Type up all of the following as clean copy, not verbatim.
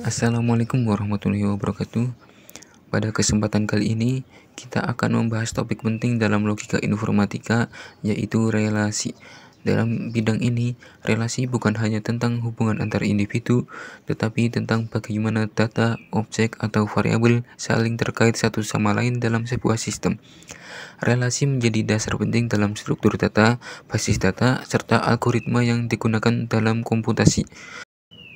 Assalamualaikum warahmatullahi wabarakatuh. Pada kesempatan kali ini, kita akan membahas topik penting dalam logika informatika, yaitu relasi. Dalam bidang ini, relasi bukan hanya tentang hubungan antar individu, tetapi tentang bagaimana data, objek, atau variabel saling terkait satu sama lain dalam sebuah sistem. Relasi menjadi dasar penting dalam struktur data, basis data, serta algoritma yang digunakan dalam komputasi.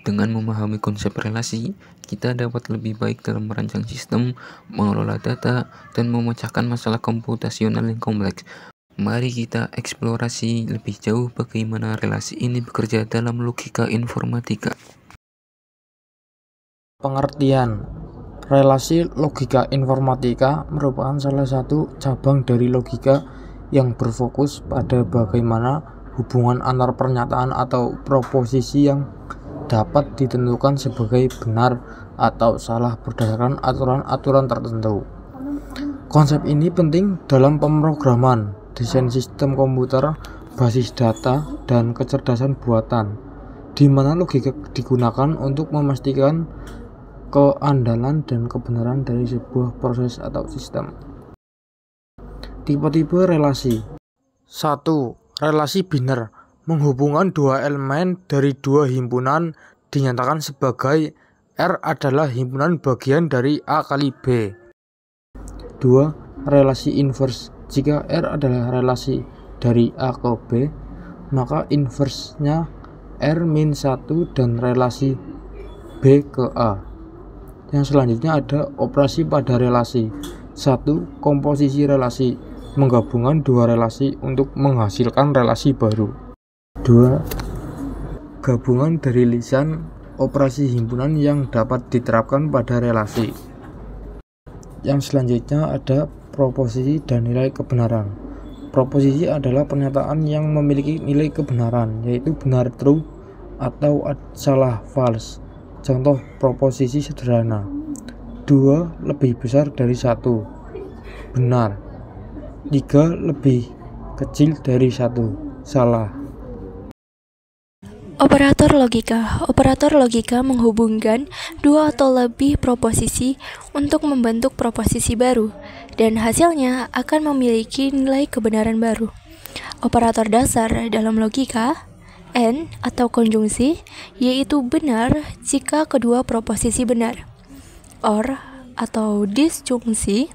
Dengan memahami konsep relasi, kita dapat lebih baik dalam merancang sistem, mengelola data, dan memecahkan masalah komputasional yang kompleks. Mari kita eksplorasi lebih jauh bagaimana relasi ini bekerja dalam logika informatika. Pengertian relasi logika informatika merupakan salah satu cabang dari logika yang berfokus pada bagaimana hubungan antar pernyataan atau proposisi yang dapat ditentukan sebagai benar atau salah berdasarkan aturan-aturan tertentu. Konsep ini penting dalam pemrograman, desain sistem komputer, basis data, dan kecerdasan buatan, di mana logika digunakan untuk memastikan keandalan dan kebenaran dari sebuah proses atau sistem. Tipe-tipe relasi. 1. Relasi biner. Menghubungkan dua elemen dari dua himpunan dinyatakan sebagai R adalah himpunan bagian dari A kali B. 2. Relasi inverse. Jika R adalah relasi dari A ke B, maka inverse-nya R-1 dan relasi B ke A. Yang selanjutnya ada operasi pada relasi. 1. Komposisi relasi. Menggabungkan dua relasi untuk menghasilkan relasi baru. 2. Gabungan dari lisan operasi himpunan yang dapat diterapkan pada relasi. Yang selanjutnya ada proposisi dan nilai kebenaran. Proposisi adalah pernyataan yang memiliki nilai kebenaran, yaitu benar true atau salah false. Contoh proposisi sederhana: 2 lebih besar dari 1, benar. 3 lebih kecil dari 1, salah. Operator logika. Operator logika menghubungkan dua atau lebih proposisi untuk membentuk proposisi baru, dan hasilnya akan memiliki nilai kebenaran baru. Operator dasar dalam logika, AND atau konjungsi, yaitu benar jika kedua proposisi benar. OR atau disjungsi,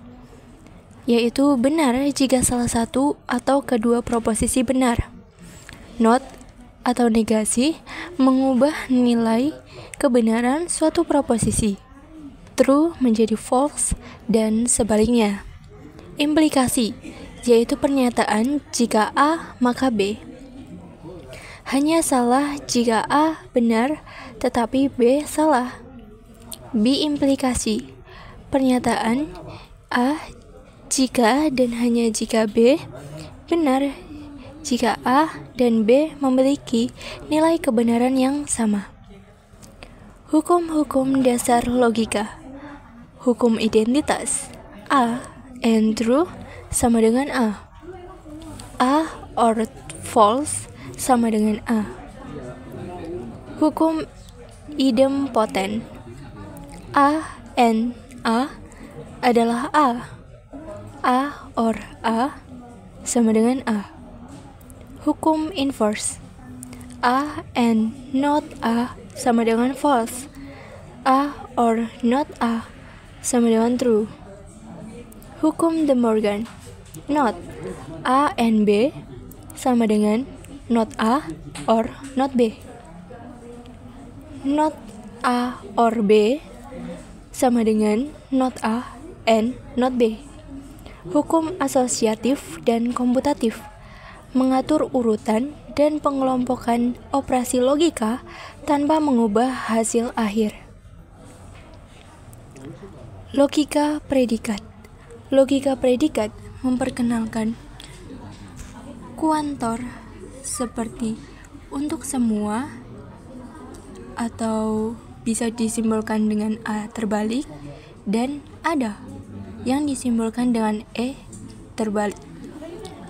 yaitu benar jika salah satu atau kedua proposisi benar. Not atau negasi mengubah nilai kebenaran suatu proposisi. True menjadi false dan sebaliknya. Implikasi, yaitu pernyataan jika A maka B. Hanya salah jika A benar tetapi B salah. Biimplikasi, pernyataan A jika dan hanya jika B benar jika A dan B memiliki nilai kebenaran yang sama. Hukum-hukum dasar logika. Hukum identitas. A and true sama dengan A. A or false sama dengan A. Hukum idempoten. A and A adalah A. A or A sama dengan A. Hukum inverse. A and not A sama dengan false. A or not A sama dengan true. Hukum De Morgan. Not A and B sama dengan not A or not B. Not A or B sama dengan not A and not B. Hukum asosiatif dan komputatif mengatur urutan dan pengelompokan operasi logika tanpa mengubah hasil akhir. Logika predikat. Logika predikat memperkenalkan kuantor seperti untuk semua, atau bisa disimbolkan dengan A terbalik, dan ada yang disimbolkan dengan E terbalik,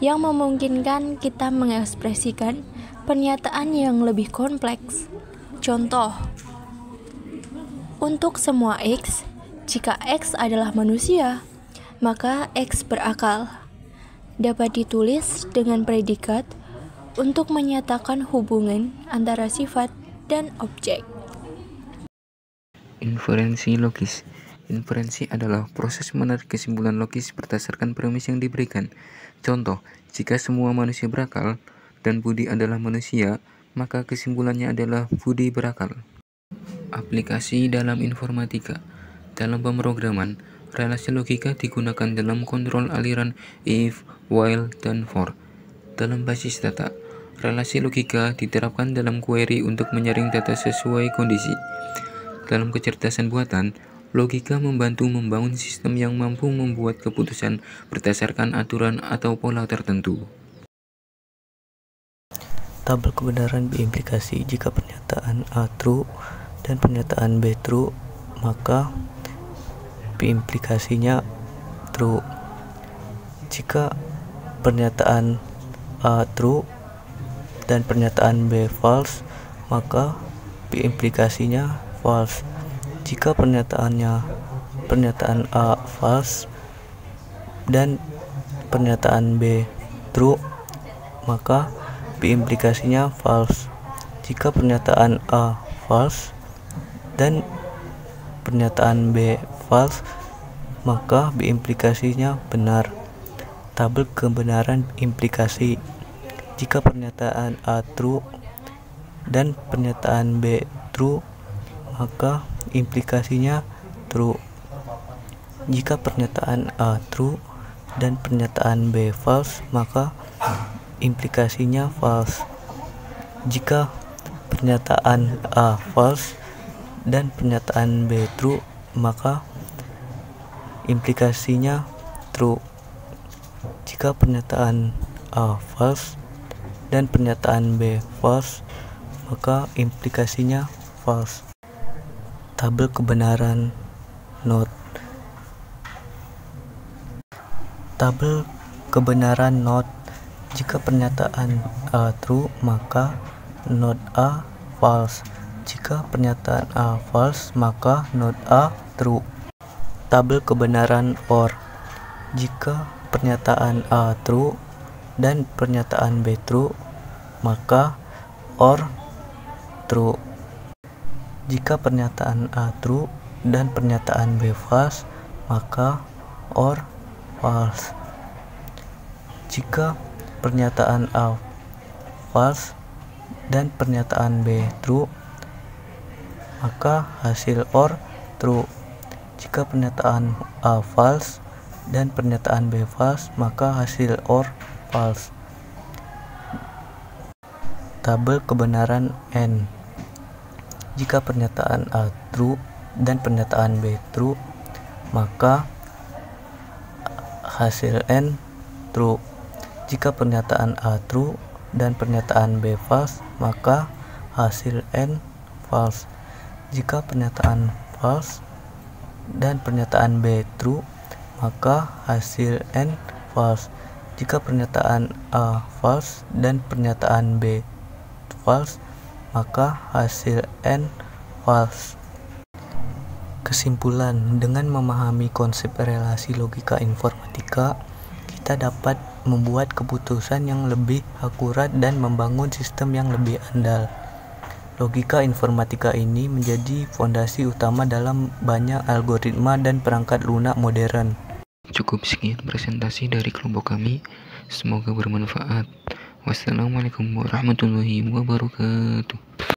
yang memungkinkan kita mengekspresikan pernyataan yang lebih kompleks. Contoh, Untuk semua X, jika X adalah manusia, maka X berakal. Dapat ditulis dengan predikat untuk menyatakan hubungan antara sifat dan objek. Inferensi logis. Inferensi adalah proses menarik kesimpulan logis berdasarkan premis yang diberikan. Contoh, jika semua manusia berakal dan Budi adalah manusia, maka kesimpulannya adalah Budi berakal. Aplikasi dalam informatika. Dalam pemrograman, relasi logika digunakan dalam kontrol aliran if, while, dan for. Dalam basis data, relasi logika diterapkan dalam query untuk menyaring data sesuai kondisi. Dalam kecerdasan buatan, logika membantu membangun sistem yang mampu membuat keputusan berdasarkan aturan atau pola tertentu. Tabel kebenaran berimplikasi jika pernyataan A true dan pernyataan B true, maka berimplikasinya true. Jika pernyataan A true dan pernyataan B false, maka berimplikasinya false. Jika pernyataan A false dan pernyataan B true, maka berimplikasinya false. Jika pernyataan A false dan pernyataan B false, maka berimplikasinya benar. Tabel kebenaran implikasi. Jika pernyataan A true dan pernyataan B true, maka implikasinya true. Jika pernyataan A true dan pernyataan B false, maka implikasinya false. Jika pernyataan A false dan pernyataan B true, maka implikasinya true. Jika pernyataan A false dan pernyataan B false, maka implikasinya false. Tabel kebenaran not. Tabel kebenaran not. Jika pernyataan A true, maka not A false. Jika pernyataan A false, maka not A true. Tabel kebenaran or. Jika pernyataan A true dan pernyataan B true, maka or true. Jika pernyataan A true dan pernyataan B false, maka or false. Jika pernyataan A false dan pernyataan B true, maka hasil or true. Jika pernyataan A false dan pernyataan B false, maka hasil or false. Tabel kebenaran N. Jika pernyataan A true dan pernyataan B true, maka hasil N true. Jika pernyataan A true dan pernyataan B false, maka hasil N false. Jika pernyataan false dan pernyataan B true, maka hasil N false. Jika pernyataan A false dan pernyataan B false, maka hasil N false. Kesimpulan, dengan memahami konsep relasi logika informatika, kita dapat membuat keputusan yang lebih akurat dan membangun sistem yang lebih andal. Logika informatika ini menjadi fondasi utama dalam banyak algoritma dan perangkat lunak modern. Cukup sekian presentasi dari kelompok kami. Semoga bermanfaat. Wassalamualaikum warahmatullahi wabarakatuh.